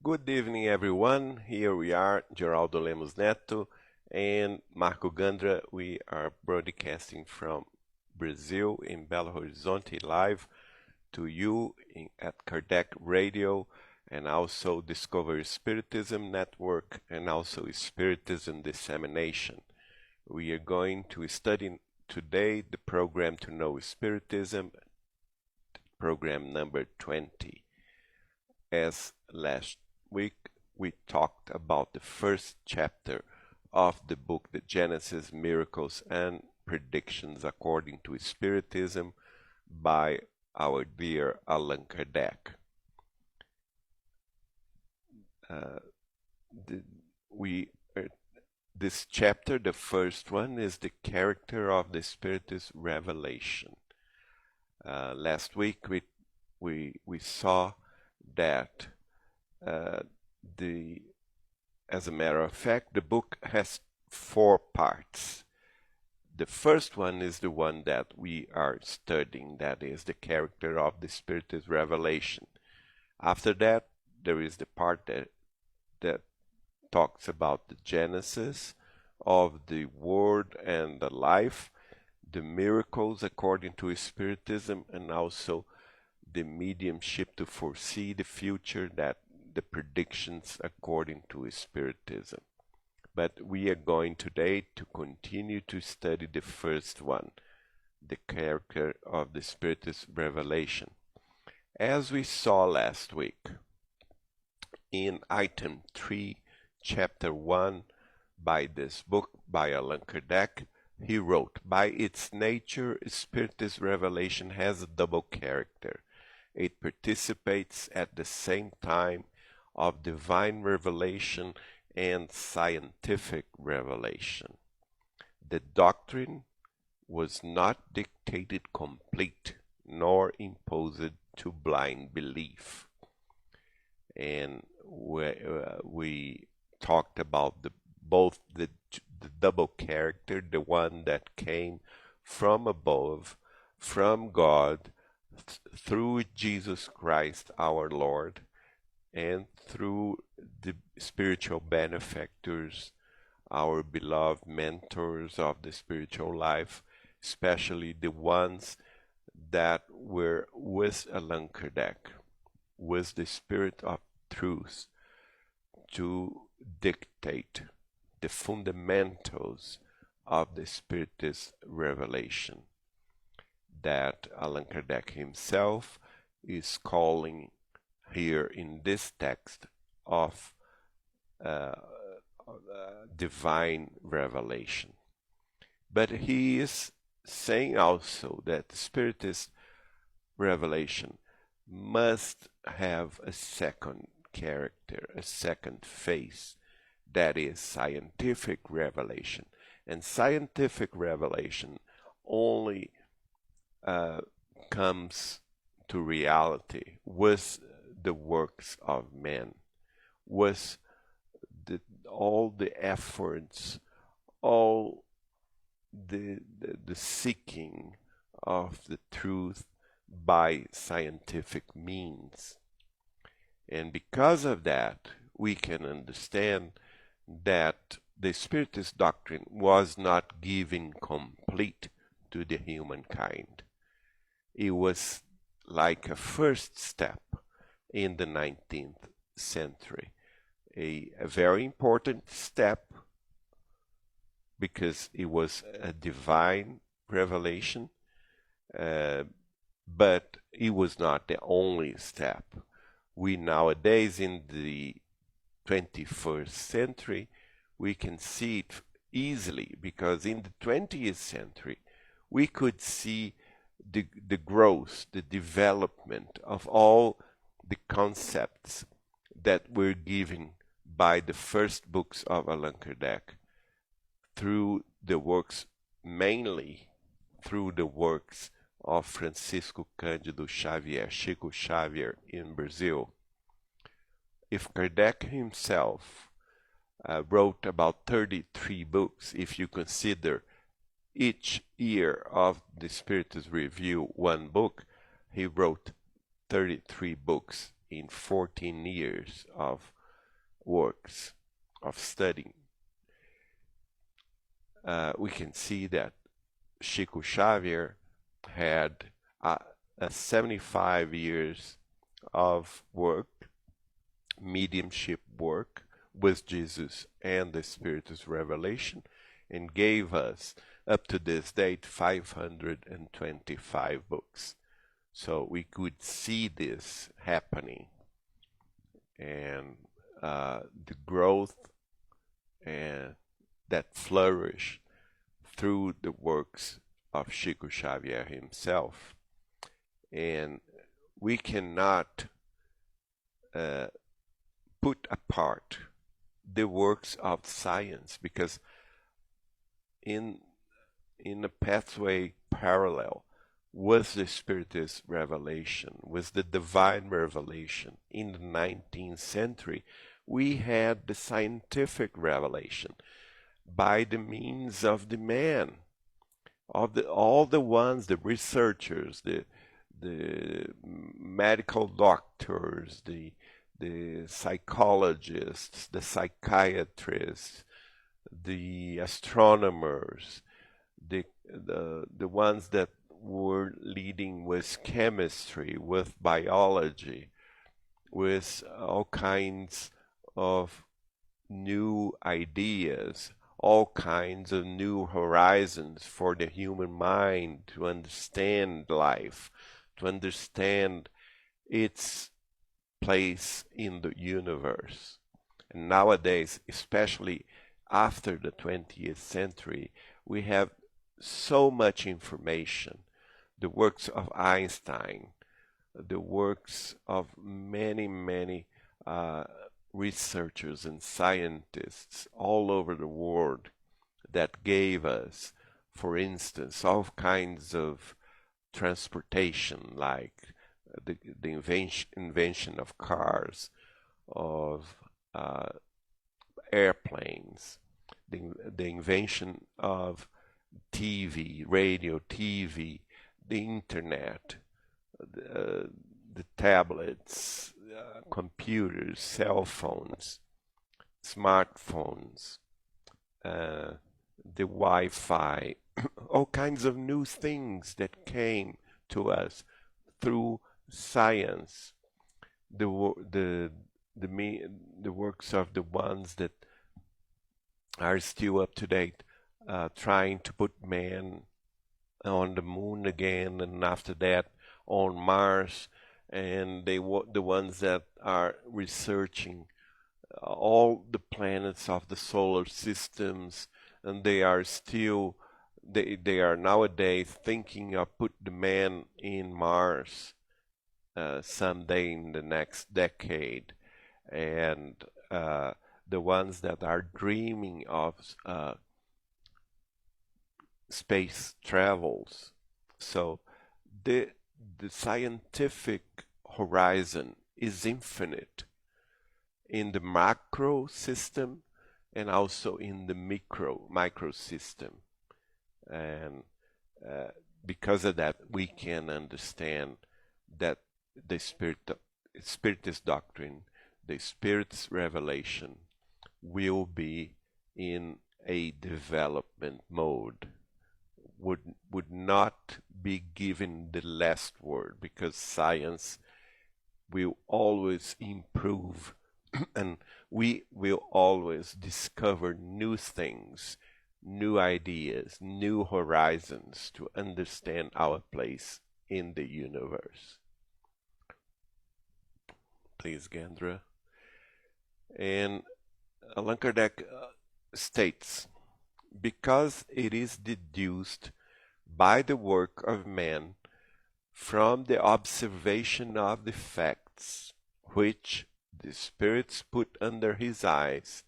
Good evening, everyone. Here we are, Geraldo Lemos Neto and Marco Gandra. We are broadcasting from Brazil in Belo Horizonte live to you at Kardec Radio and also Discover Spiritism Network and also Spiritism Dissemination. We are going to study today the program to Know Spiritism, program number 20. As last week we talked about the first chapter of the book, The Genesis, Miracles and Predictions According to Spiritism by our dear Allan Kardec. This chapter, the first one, is the character of the Spiritist revelation. Last week we saw that as a matter of fact, the book has 4 parts. The first one is the one that we are studying, that is the character of the Spiritist revelation. After that, there is the part that talks about the genesis of the Word and the life, the miracles according to Spiritism, and also the mediumship to foresee the future, that the predictions according to Spiritism. But we are going today to continue to study the first one, the character of the Spiritist revelation. As we saw last week, in item 3, chapter 1, by this book by Allan Kardec, he wrote, "By its nature, Spiritist revelation has a double character. It participates at the same time of divine revelation and scientific revelation. The doctrine was not dictated complete, nor imposed to blind belief." And we talked about both the double character, the one that came from above, from God, through Jesus Christ our Lord, and through the spiritual benefactors, our beloved mentors of the spiritual life, especially the ones that were with Allan Kardec, with the Spirit of Truth, to dictate the fundamentals of the Spiritist revelation that Allan Kardec himself is calling here in this text of divine revelation. But he is saying also that the Spiritist revelation must have a second character, a second face, that is scientific revelation. And scientific revelation only comes to reality with the works of men, with all the efforts, all the seeking of the truth by scientific means. And because of that, we can understand that the Spiritist doctrine was not given complete to the humankind. It was like a first step in the 19th century, a very important step, because it was a divine revelation, but it was not the only step. We nowadays, in the 21st century, we can see it easily, because in the 20th century we could see the growth, the development of all the concepts that were given by the first books of Allan Kardec, through the works, mainly through the works of Francisco Cândido Xavier, Chico Xavier in Brazil. If Kardec himself wrote about 33 books, if you consider each year of the Spiritist Review one book, he wrote 33 books in 14 years of works, of studying. We can see that Chico Xavier had 75 years of work, mediumship work with Jesus and the Spirit's revelation, and gave us, up to this date, 525 books. So we could see this happening, and the growth and that flourish through the works of Chico Xavier himself. And we cannot put apart the works of science, because in a pathway parallel with the Spiritist revelation, with the divine revelation in the 19th century, we had the scientific revelation by the means of the man, of all the ones, the researchers, the medical doctors, the psychologists, the psychiatrists, the astronomers, the ones that were leading with chemistry, with biology, with all kinds of new ideas, all kinds of new horizons for the human mind to understand life, to understand its place in the universe. And nowadays, especially after the 20th century, we have so much information. The works of Einstein, the works of many, many researchers and scientists all over the world that gave us, for instance, all kinds of transportation, like the invention of cars, of airplanes, the invention of TV, radio, TV, the internet, the tablets, computers, cell phones, smartphones, the Wi-Fi, all kinds of new things that came to us through science. The works of the ones that are still up to date, trying to put man on the moon again, and after that on Mars, and the ones that are researching all the planets of the solar systems, and they are still they are nowadays thinking of put the man in Mars someday in the next decade, and the ones that are dreaming of space travels. So the scientific horizon is infinite in the macro system and also in the micro system, and because of that we can understand that the Spiritist doctrine, the Spirit's revelation, will be in a development mode, would not be given the last word, because science will always improve and we will always discover new things, new ideas, new horizons to understand our place in the universe. Please, Gandra. And Allan Kardec states, because it is deduced by the work of man from the observation of the facts which the spirits put under his eyes,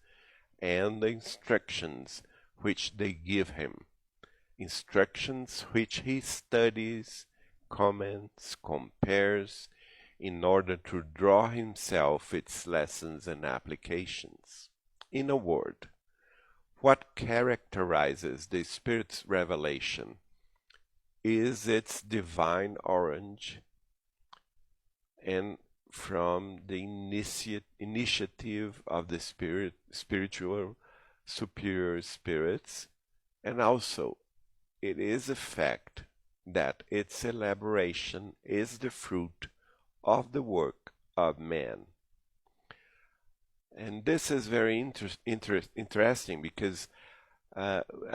and the instructions which they give him, instructions which he studies, comments, compares, in order to draw himself its lessons and applications. In a word, what characterizes the Spirit's revelation is its divine origin and from the initiative of the spiritual superior spirits, and also it is a fact that its elaboration is the fruit of the work of man. And this is very interesting because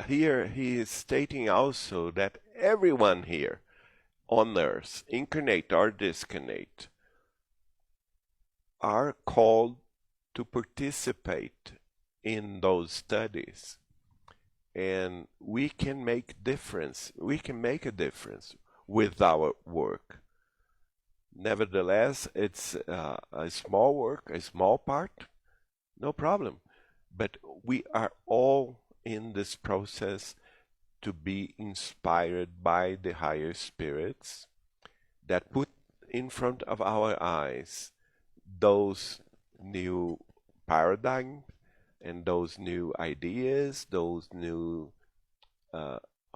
here he is stating also that everyone here on earth, incarnate or discarnate, are called to participate in those studies. And we can make a difference with our work. Nevertheless, it's a small work, a small part, no problem. But we are all in this process to be inspired by the higher spirits that put in front of our eyes those new paradigms and those new ideas, those new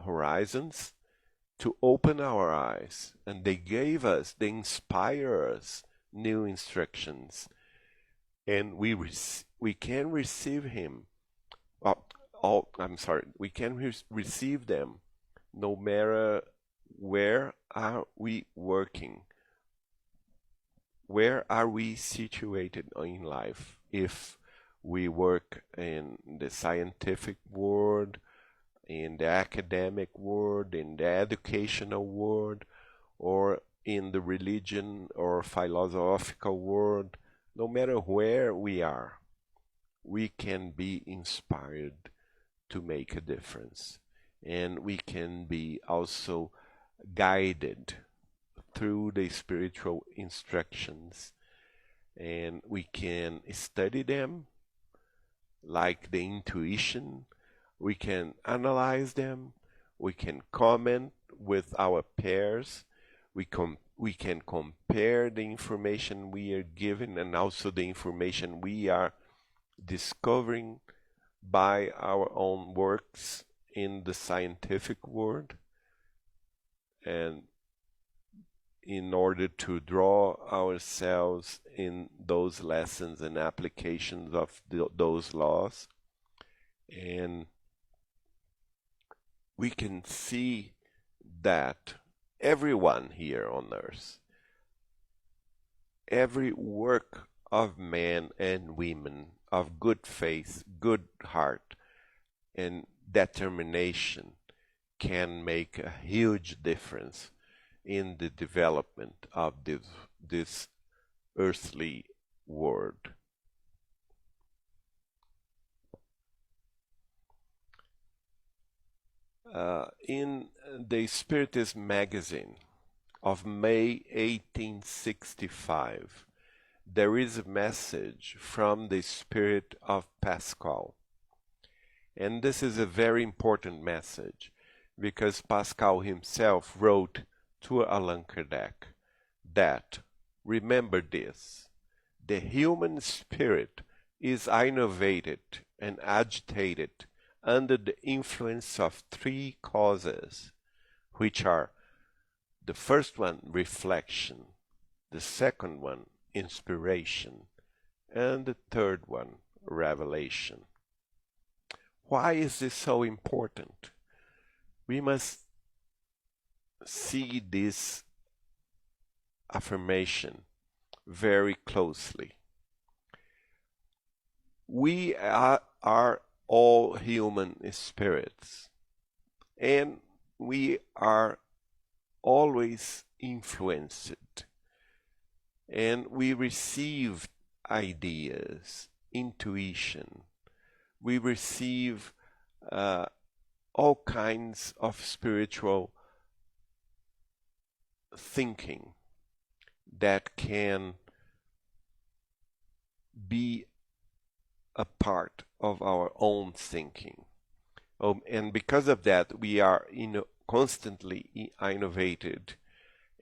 horizons, to open our eyes. And they inspire us new instructions. And we can receive him. We can receive them no matter where are we working, where are we situated in life. If we work in the scientific world, in the academic world, in the educational world, or in the religion or philosophical world, no matter where we are, we can be inspired to make a difference. And we can be also guided through the spiritual instructions. And we can study them like the intuition. We can analyze them. We can comment with our peers. We can compare the information we are given and also the information we are discovering by our own works in the scientific world, and in order to draw ourselves in those lessons and applications of those laws. And we can see that everyone here on earth, every work of men and women of good faith, good heart, and determination can make a huge difference in the development of this earthly world. In the Spiritism magazine of May 1865, there is a message from the spirit of Pascal. And this is a very important message because Pascal himself wrote to Allan Kardec that, remember this, the human spirit is innervated and agitated under the influence of three causes, which are the first one, reflection, the second one, inspiration, and the third one, revelation. Why is this so important? We must see this affirmation very closely. We are all human spirits, and we are always influenced, and we receive ideas, intuition, we receive all kinds of spiritual thinking that can be a part of our own thinking. And because of that, we are constantly innovated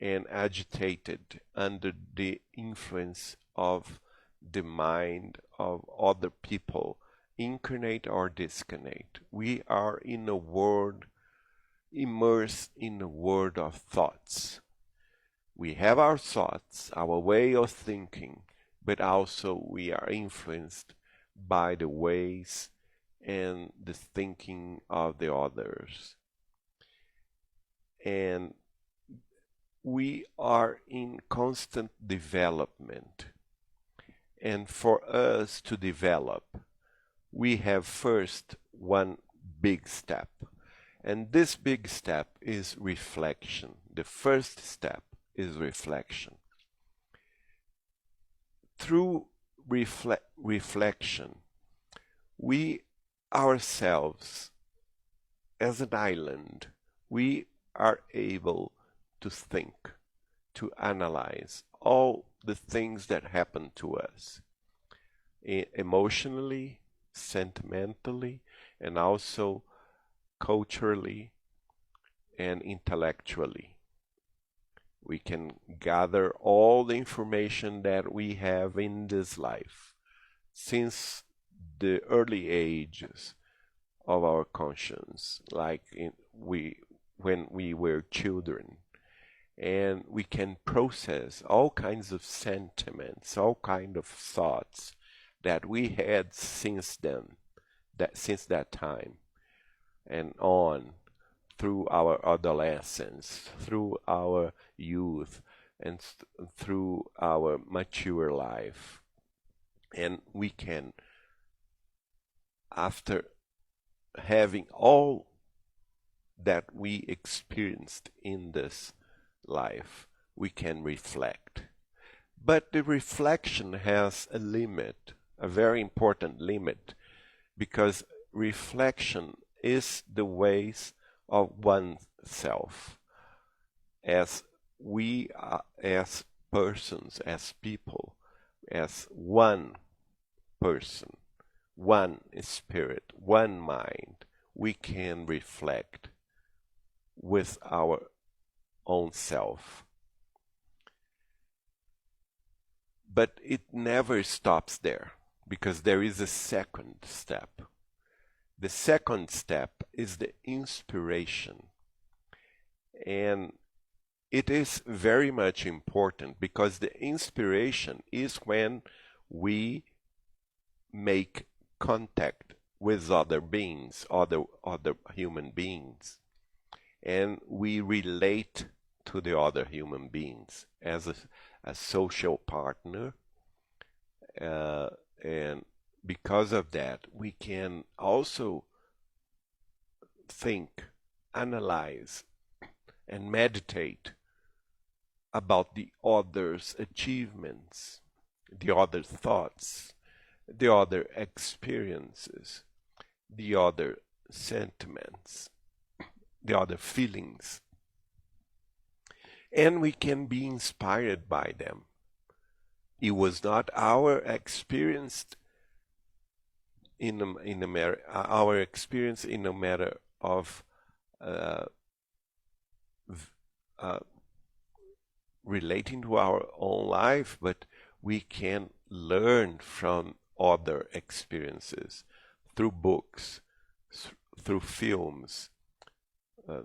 and agitated under the influence of the mind of other people, incarnate or discarnate. We are in a world, immersed in a world of thoughts. We have our thoughts, our way of thinking, but also we are influenced by the ways and the thinking of the others. And we are in constant development. And for us to develop, we have first one big step. And this big step is reflection. The first step is reflection. Through reflection, we ourselves, as an island, we are able to think, to analyze all the things that happen to us, emotionally, sentimentally, and also culturally and intellectually. We can gather all the information that we have in this life since the early ages of our conscience, like when we were children. And we can process all kinds of sentiments, all kinds of thoughts that we had since then, since that time, and on through our adolescence, through our youth, and through our mature life. And we can, after having all that we experienced in this life, we can reflect. But the reflection has a limit, a very important limit, because reflection is the ways of oneself. As we are, as persons, as people, as one person, one spirit, one mind, we can reflect with our own self. But it never stops there, because there is a second step. The second step is the inspiration. And it is very much important, because the inspiration is when we make contact with other beings, other human beings, and we relate to the other human beings as a social partner, and because of that, we can also think, analyze, and meditate about the other's achievements, the other thoughts, the other experiences, the other sentiments, the other feelings. And we can be inspired by them. It was not our experience in a matter of relating to our own life, but we can learn from other experiences through books, through films,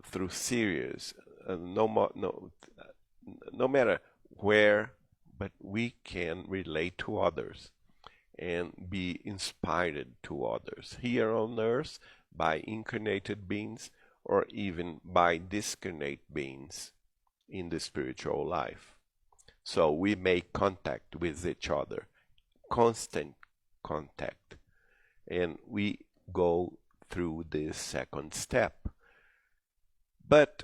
through series, no matter where, but we can relate to others and be inspired to others here on earth by incarnated beings or even by discarnate beings in the spiritual life. So we make contact with each other, constant contact, and we go through this second step. But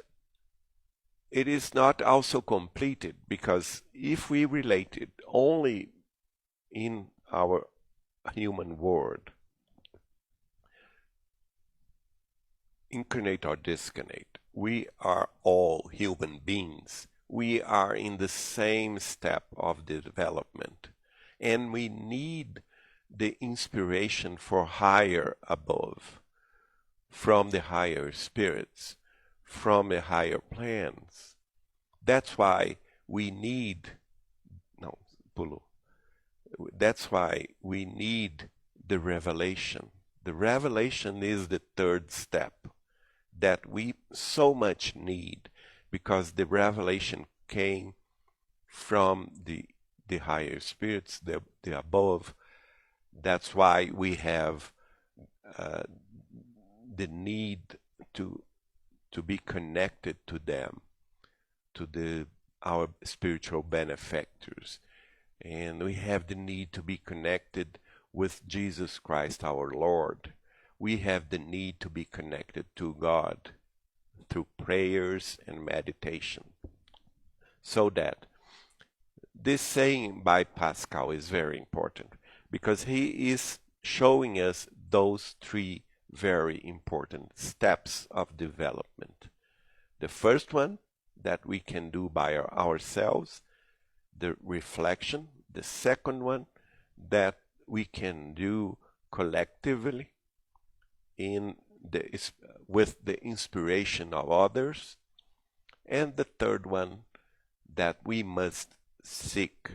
it is not also completed, because if we relate it only in our human world, incarnate or discarnate, we are all human beings. We are in the same step of the development, and we need the inspiration for higher above, from the higher spirits, from the higher plans. That's why we need, no, Pulu. That's why we need the revelation. The revelation is the third step that we so much need, because the revelation came from the higher spirits, the above. That's why we have uh, the need to to be connected to them, to the our spiritual benefactors, and we have the need to be connected with Jesus Christ our Lord. We have the need to be connected to God through prayers and meditation. So that this saying by Pascal is very important because he is showing us those three very important steps of development. The first one that we can do by ourselves, the reflection. The second one that we can do collectively in the with the inspiration of others. And the third one that we must seek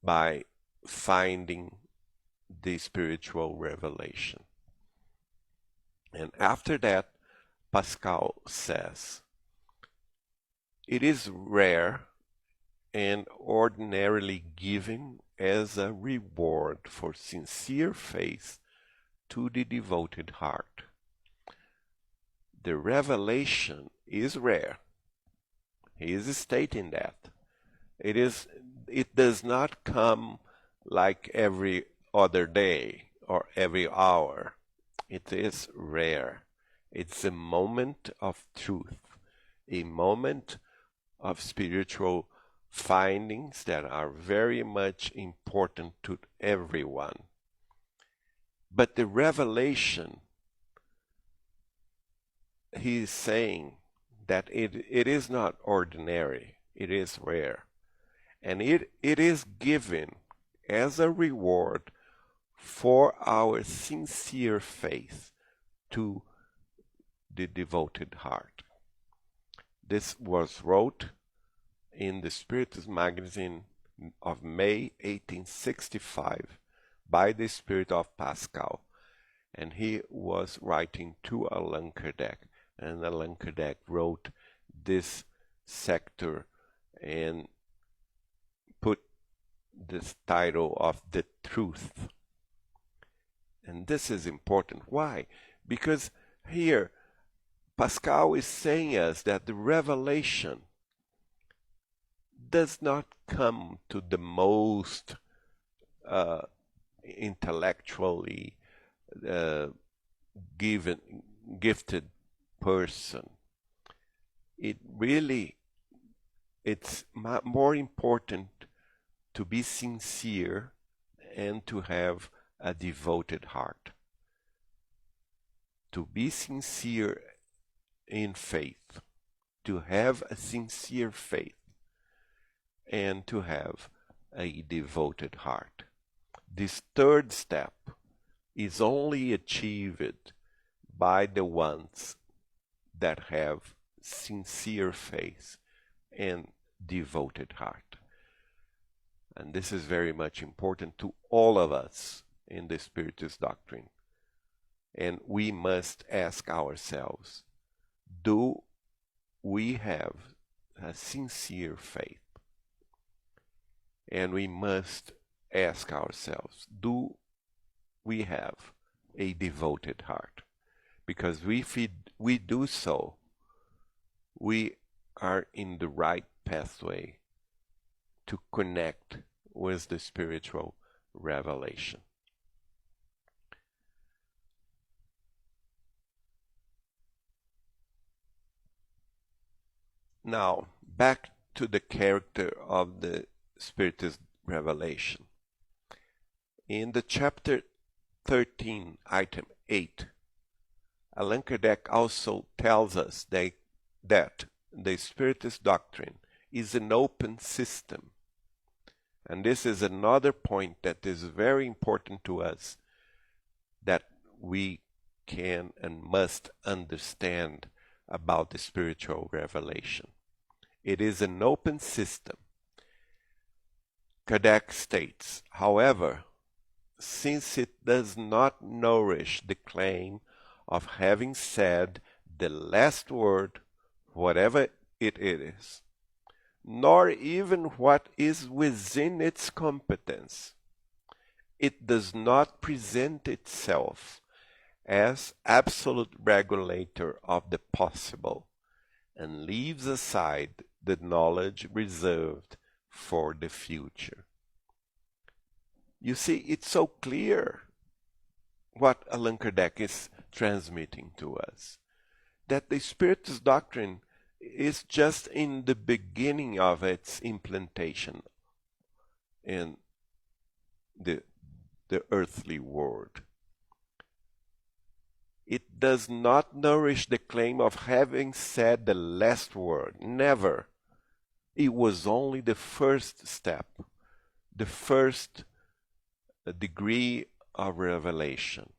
by finding the spiritual revelation. And after that, Pascal says, it is rare and ordinarily given as a reward for sincere faith to the devoted heart. The revelation is rare. He is stating that. It does not come like every other day or every hour. It is rare. It's a moment of truth, a moment of spiritual findings that are very much important to everyone. But the revelation, he is saying that it is not ordinary, it is rare. And it is given as a reward for our sincere faith to the devoted heart. This was wrote in the Spiritism magazine of May 1865 by the spirit of Pascal, and he was writing to Allan Kardec, and Allan Kardec wrote this sector and put this title of The Truth. And this is important. Why? Because here Pascal is saying us that the revelation does not come to the most intellectually gifted person. It's more important to be sincere and to have a devoted heart. To be sincere in faith, to have a sincere faith, and to have a devoted heart. This third step is only achieved by the ones that have sincere faith and devoted heart. And this is very much important to all of us in the Spiritist doctrine. And we must ask ourselves, do we have a sincere faith? And we must ask ourselves, do we have a devoted heart? Because if we do so, we are in the right pathway to connect with the spiritual revelation. Now, back to the character of the Spiritist revelation. In the chapter 13, item 8, Allan Kardec also tells us that the Spiritist doctrine is an open system. And this is another point that is very important to us, that we can and must understand about the spiritual revelation. It is an open system. Kardec states, however, since it does not nourish the claim of having said the last word, whatever it is, nor even what is within its competence. It does not present itself as absolute regulator of the possible, and leaves aside the knowledge reserved for the future. You see, it's so clear what Allan Kardec is transmitting to us, that the Spiritist doctrine is just in the beginning of its implantation in the earthly world. It does not nourish the claim of having said the last word. Never. It was only the first step, the first degree of revelation.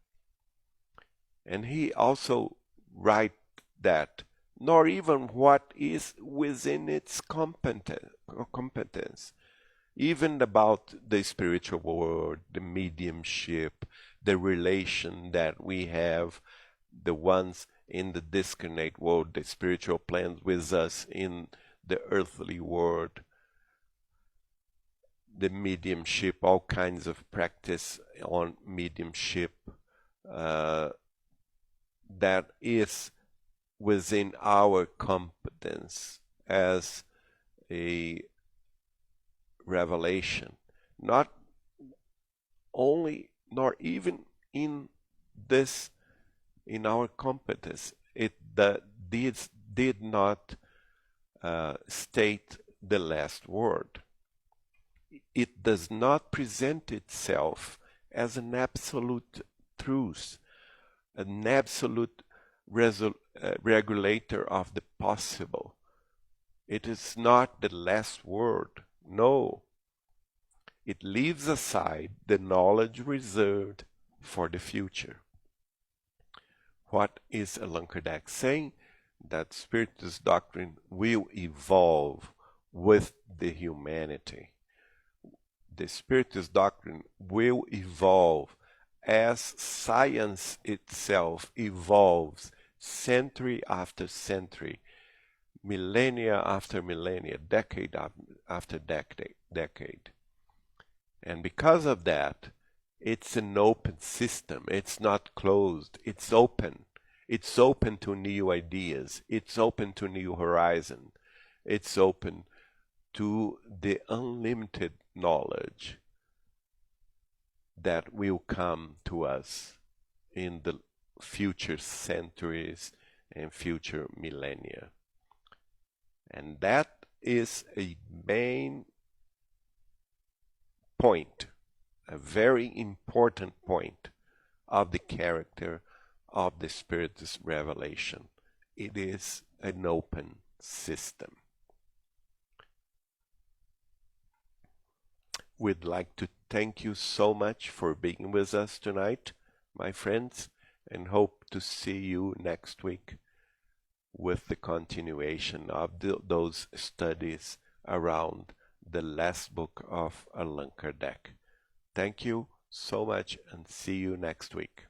And he also writes that, nor even what is within its competence, even about the spiritual world, the mediumship, the relation that we have, the ones in the discarnate world, the spiritual plans with us in the earthly world, the mediumship, all kinds of practice on mediumship that is within our competence as a revelation, not only nor even in this, in our competence. It did not state the last word. It does not present itself as an absolute truth, an absolute regulator of the possible. It is not the last word. No. It leaves aside the knowledge reserved for the future. What is Allan Kardec saying? That Spiritist doctrine will evolve with the humanity. The Spiritist doctrine will evolve as science itself evolves century after century, millennia after millennia, decade after decade. And because of that, it's an open system. It's not closed. It's open. It's open to new ideas. It's open to new horizon. It's open to the unlimited knowledge that will come to us in the future centuries and future millennia. And that is a main point, a very important point of the character of the Spiritist revelation. It is an open system. We'd like to thank you so much for being with us tonight, my friends, and hope to see you next week with the continuation of those studies around the last book of Allan Kardec. Thank you so much and see you next week.